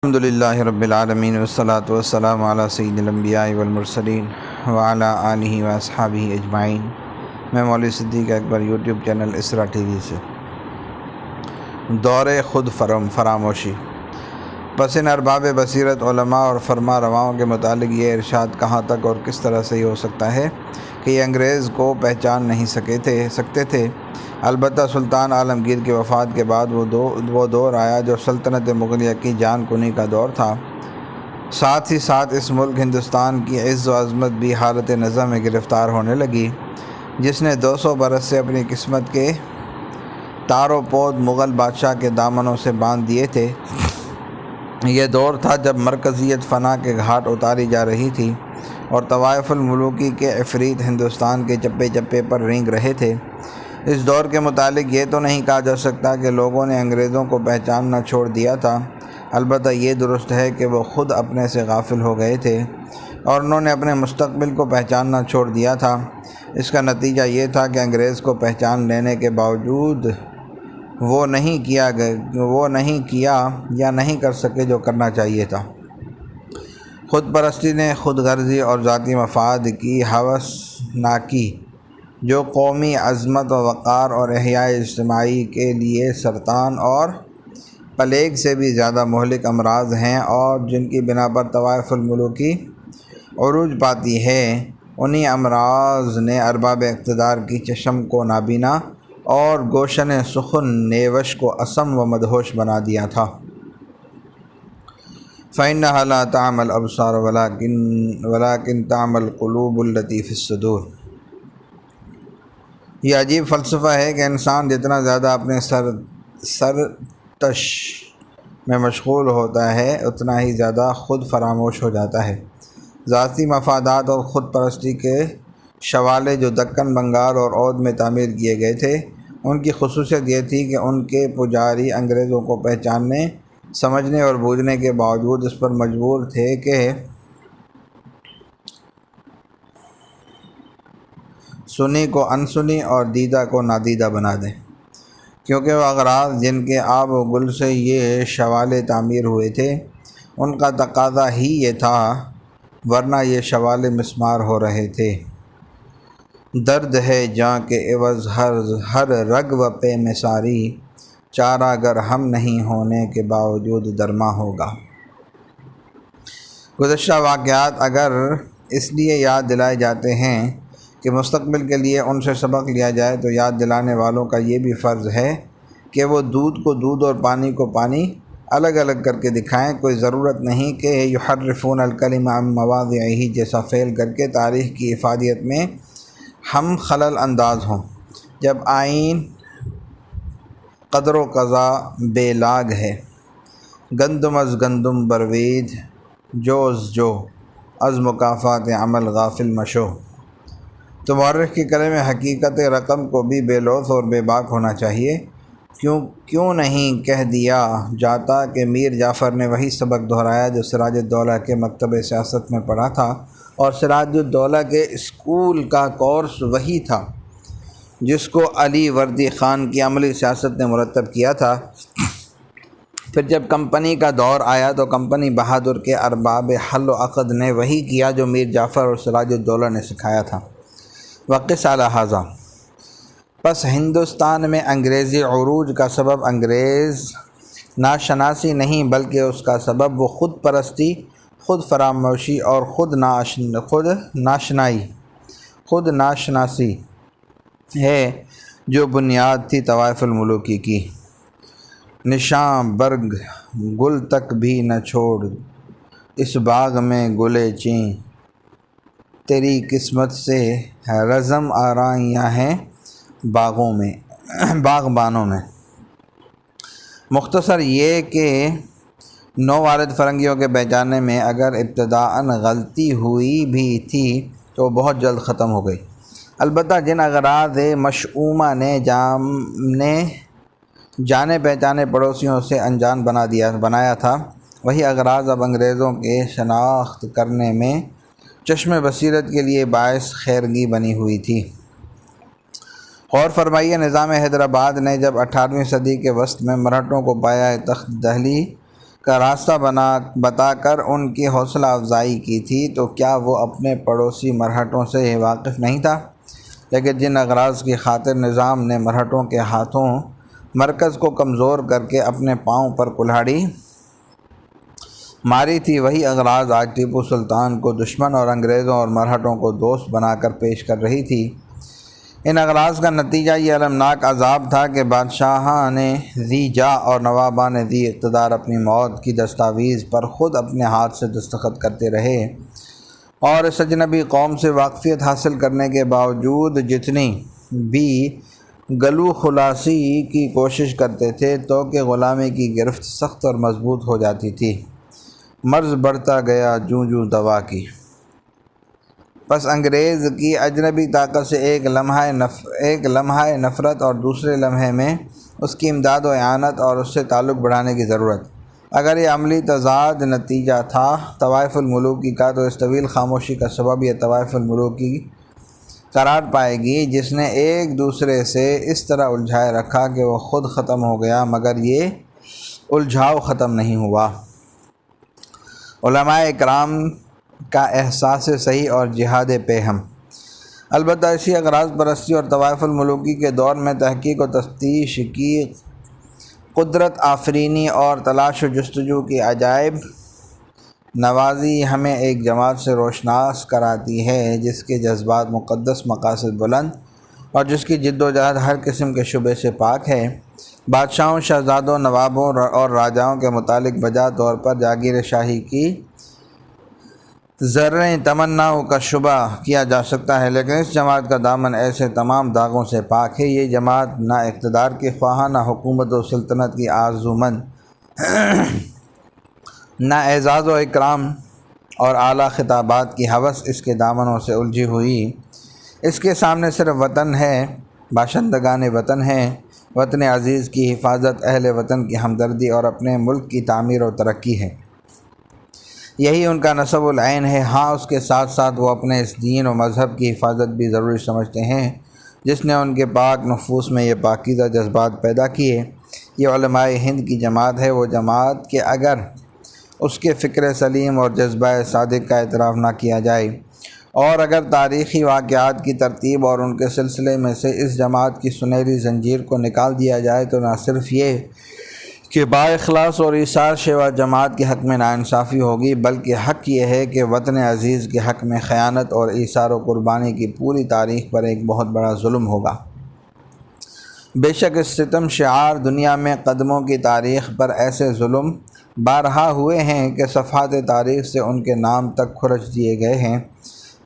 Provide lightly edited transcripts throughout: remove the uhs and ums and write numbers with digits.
الحمدللہ رب العالمین والصلاة والسلام علی سید الانبیاء والمرسلین وعلی آلہ واصحابہ اجمعین۔ میں مولوی صدیق اکبر یوٹیوب چینل اسرا ٹی وی سے۔ دور خود فراموشی۔ پسند ارباب بصیرت علماء اور فرما رواؤں کے متعلق یہ ارشاد کہاں تک اور کس طرح صحیح ہو سکتا ہے کہ یہ انگریز کو پہچان نہیں سکتے تھے؟ البتہ سلطان عالمگیر کی وفات کے بعد وہ دور آیا جو سلطنت مغلیہ کی جان کنی کا دور تھا۔ ساتھ ہی ساتھ اس ملک ہندوستان کی عز و عظمت بھی حالت نزع میں گرفتار ہونے لگی، جس نے 200 برس سے اپنی قسمت کے تار و پود مغل بادشاہ کے دامنوں سے باندھ دیے تھے۔ یہ دور تھا جب مرکزیت فنا کے گھاٹ اتاری جا رہی تھی اور طوائف الملوکی کے عفریت ہندوستان کے چپے چپے پر رینگ رہے تھے۔ اس دور کے متعلق یہ تو نہیں کہا جا سکتا کہ لوگوں نے انگریزوں کو پہچاننا چھوڑ دیا تھا، البتہ یہ درست ہے کہ وہ خود اپنے سے غافل ہو گئے تھے اور انہوں نے اپنے مستقبل کو پہچاننا چھوڑ دیا تھا۔ اس کا نتیجہ یہ تھا کہ انگریز کو پہچان لینے کے باوجود وہ نہیں کیا یا نہیں کر سکے جو کرنا چاہیے تھا۔ خود پرستی نے خود غرضی اور ذاتی مفاد کی ہاوسناکی جو قومی عظمت و وقار اور احیاء اجتماعی کے لیے سرطان اور پلیگ سے بھی زیادہ مہلک امراض ہیں اور جن کی بنا پر طوائف الملوکی عروج پاتی ہے، انہی امراض نے ارباب اقتدار کی چشم کو نابینا اور گوشن سخن نیوش کو اصم و مدہوش بنا دیا تھا۔ فَإِنَّهَا لَا تَعْمَى الْأَبْصَارُ وَلَكِنْ تَعْمَى الْقُلُوبُ الَّتِي فِي الصُّدُورِ۔ یہ عجیب فلسفہ ہے کہ انسان جتنا زیادہ اپنے سرتش میں مشغول ہوتا ہے اتنا ہی زیادہ خود فراموش ہو جاتا ہے۔ ذاتی مفادات اور خود پرستی کے شوالے جو دکن، بنگال اور اودھ میں تعمیر کیے گئے تھے، ان کی خصوصیت یہ تھی کہ ان کے پجاری انگریزوں کو پہچاننے، سمجھنے اور بوجھنے کے باوجود اس پر مجبور تھے کہ سنی کو انسنی اور دیدہ کو نادیدہ بنا دیں، کیونکہ وہ اغراض جن کے آب و گل سے یہ شوالے تعمیر ہوئے تھے ان کا تقاضا ہی یہ تھا، ورنہ یہ شوالے مسمار ہو رہے تھے۔ درد ہے جاں کے عوض ہر رگ و پے مساری، چارہ گر ہم نہیں ہونے کے باوجود درما ہوگا۔ گزشتہ واقعات اگر اس لیے یاد دلائے جاتے ہیں کہ مستقبل کے لیے ان سے سبق لیا جائے، تو یاد دلانے والوں کا یہ بھی فرض ہے کہ وہ دودھ کو دودھ اور پانی کو پانی الگ الگ کر کے دکھائیں۔ کوئی ضرورت نہیں کہ یحرفون الکلم عن مواضعہ جیسا فعل کر کے تاریخ کی افادیت میں ہم خلل انداز ہوں۔ جب آئین قدر و قضا بے لاگ ہے، گندم از گندم بروید جو از مکافات عمل غافل مشو، تو مورخ کی قلم حقیقت رقم کو بھی بے لوث اور بے باک ہونا چاہیے۔ کیوں نہیں کہہ دیا جاتا کہ میر جعفر نے وہی سبق دہرایا جو سراج الدولہ کے مکتب سیاست میں پڑھا تھا، اور سراج الدولہ کے اسکول کا کورس وہی تھا جس کو علی وردی خان کی عملی سیاست نے مرتب کیا تھا۔ پھر جب کمپنی کا دور آیا تو کمپنی بہادر کے ارباب حل و عقد نے وہی کیا جو میر جعفر اور سراج الدولہ نے سکھایا تھا۔ وقس علی ھذا، پس ہندوستان میں انگریزی عروج کا سبب انگریز ناشناسی نہیں بلکہ اس کا سبب وہ خود پرستی، خود فراموشی اور خود ناشناسی ہے جو بنیاد تھی طوائف الملوکی کی۔ نشاں برگ گل تک بھی نہ چھوڑ اس باغ میں گلے چیں، تیری قسمت سے رزم آرائیاں ہیں باغبانوں میں۔ مختصر یہ کہ نووارد فرنگیوں کے پہچاننے میں اگر ابتداءً غلطی ہوئی بھی تھی تو بہت جلد ختم ہو گئی۔ البتہ جن اغراض مشؤومہ نے جانے پہچانے پڑوسیوں سے انجان بنایا تھا، وہی اغراض اب انگریزوں کے شناخت کرنے میں چشم بصیرت کے لیے باعث خیرگی بنی ہوئی تھی۔ غور فرمائیے، نظام حیدرآباد نے جب 18ویں صدی کے وسط میں مرہٹوں کو پایۂ تخت دہلی کا راستہ بتا کر ان کی حوصلہ افزائی کی تھی، تو کیا وہ اپنے پڑوسی مرہٹوں سے واقف نہیں تھا؟ لیکن جن اغراض کی خاطر نظام نے مرہٹوں کے ہاتھوں مرکز کو کمزور کر کے اپنے پاؤں پر کلہاڑی ماری تھی، وہی اغراض آج ٹیپو سلطان کو دشمن اور انگریزوں اور مرہٹوں کو دوست بنا کر پیش کر رہی تھی۔ ان اغراض کا نتیجہ یہ المناک عذاب تھا کہ بادشاہان ذی جاہ اور نوابان ذی اقتدار اپنی موت کی دستاویز پر خود اپنے ہاتھ سے دستخط کرتے رہے، اور اس اجنبی قوم سے واقفیت حاصل کرنے کے باوجود جتنی بھی گلو خلاصی کی کوشش کرتے تھے تو کہ غلامی کی گرفت سخت اور مضبوط ہو جاتی تھی۔ مرض بڑھتا گیا جوں جوں دوا کی۔ پس انگریز کی اجنبی طاقت سے ایک لمحہ نفرت اور دوسرے لمحے میں اس کی امداد و اعانت اور اس سے تعلق بڑھانے کی ضرورت۔ اگر یہ عملی تضاد نتیجہ تھا طوائف الملوکی کا، تو اس طویل خاموشی کا سبب یہ طوائف الملوکی قرار پائے گی جس نے ایک دوسرے سے اس طرح الجھائے رکھا کہ وہ خود ختم ہو گیا، مگر یہ الجھاؤ ختم نہیں ہوا۔ علماء اکرام کا احساس صحیح اور جہاد پیہم۔ البتہ اسی اغراض پرستی اور طوائف الملوکی کے دور میں تحقیق و تفتیش کی قدرت آفرینی اور تلاش و جستجو کی عجائب نوازی ہمیں ایک جماعت سے روشناس کراتی ہے جس کے جذبات مقدس، مقاصد بلند اور جس کی جد و جہد ہر قسم کے شبہ سے پاک ہے۔ بادشاہوں، شہزادوں، نوابوں اور راجاؤں کے متعلق بجا طور پر جاگیر شاہی کی ذریں تمناؤں کا شبہ کیا جا سکتا ہے، لیکن اس جماعت کا دامن ایسے تمام داغوں سے پاک ہے۔ یہ جماعت نہ اقتدار کی خواہاں، نہ حکومت و سلطنت کی آرزومند، نہ اعزاز و اکرام اور اعلیٰ خطابات کی ہوس اس کے دامنوں سے الجھی ہوئی۔ اس کے سامنے صرف وطن ہے، باشندگان وطن ہیں، وطن عزیز کی حفاظت، اہل وطن کی ہمدردی اور اپنے ملک کی تعمیر و ترقی ہے۔ یہی ان کا نصب العین ہے۔ ہاں، اس کے ساتھ ساتھ وہ اپنے اس دین و مذہب کی حفاظت بھی ضروری سمجھتے ہیں جس نے ان کے پاک نفوس میں یہ پاکیزہ جذبات پیدا کیے۔ یہ علماء ہند کی جماعت ہے، وہ جماعت کہ اگر اس کے فکر سلیم اور جذبہ صادق کا اعتراف نہ کیا جائے، اور اگر تاریخی واقعات کی ترتیب اور ان کے سلسلے میں سے اس جماعت کی سنہری زنجیر کو نکال دیا جائے، تو نہ صرف یہ کہ با اخلاص اور ایثار شیوا جماعت کے حق میں ناانصافی ہوگی، بلکہ حق یہ ہے کہ وطن عزیز کے حق میں خیانت اور ایثار و قربانی کی پوری تاریخ پر ایک بہت بڑا ظلم ہوگا۔ بے شک اس ستم شعار دنیا میں قدموں کی تاریخ پر ایسے ظلم بارہا ہوئے ہیں کہ صفحات تاریخ سے ان کے نام تک کھرچ دیے گئے ہیں،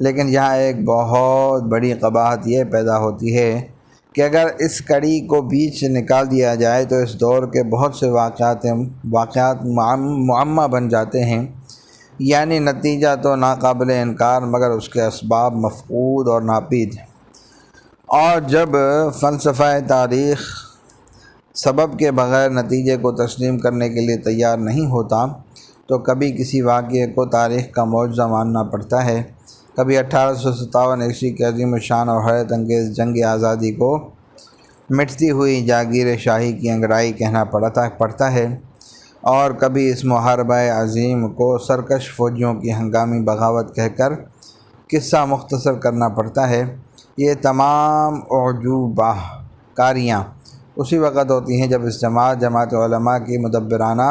لیکن یہاں ایک بہت بڑی قباحت یہ پیدا ہوتی ہے کہ اگر اس کڑی کو بیچ سے نکال دیا جائے تو اس دور کے بہت سے واقعات معمہ بن جاتے ہیں، یعنی نتیجہ تو ناقابل انکار مگر اس کے اسباب مفقود اور ناپید۔ اور جب فلسفہ تاریخ سبب کے بغیر نتیجے کو تسلیم کرنے کے لیے تیار نہیں ہوتا، تو کبھی کسی واقعے کو تاریخ کا معجزہ ماننا پڑتا ہے، کبھی 1857 عیسوی کی عظیم الشان اور حیرت انگیز جنگ آزادی کو مٹتی ہوئی جاگیر شاہی کی انگڑائی کہنا پڑتا ہے، اور کبھی اس محاربہ عظیم کو سرکش فوجیوں کی ہنگامی بغاوت کہہ کر قصہ مختصر کرنا پڑتا ہے۔ یہ تمام اعجوبہ کاریاں اسی وقت ہوتی ہیں جب اس جماعت علماء کی مدبرانہ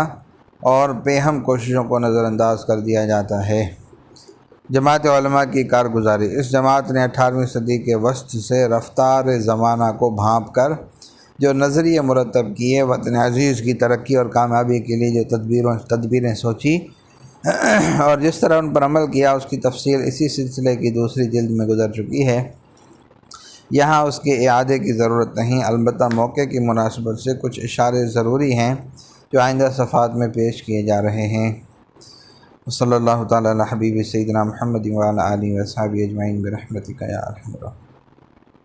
اور پیہم کوششوں کو نظر انداز کر دیا جاتا ہے۔ جماعت علماء کی کارگزاری۔ اس جماعت نے 18ویں صدی کے وسط سے رفتار زمانہ کو بھانپ کر جو نظریے مرتب کیے، وطن عزیز کی ترقی اور کامیابی کے لیے جو تدبیریں سوچی اور جس طرح ان پر عمل کیا، اس کی تفصیل اسی سلسلے کی دوسری جلد میں گزر چکی ہے، یہاں اس کے اعادے کی ضرورت نہیں۔ البتہ موقع کی مناسبت سے کچھ اشارے ضروری ہیں جو آئندہ صفحات میں پیش کیے جا رہے ہیں۔ صلی اللہ تعالیٰ علی حبیب سیدنا محمد وعلی آلہ وصحبہ اجمعین برحمتک یا ارحم الراحمین۔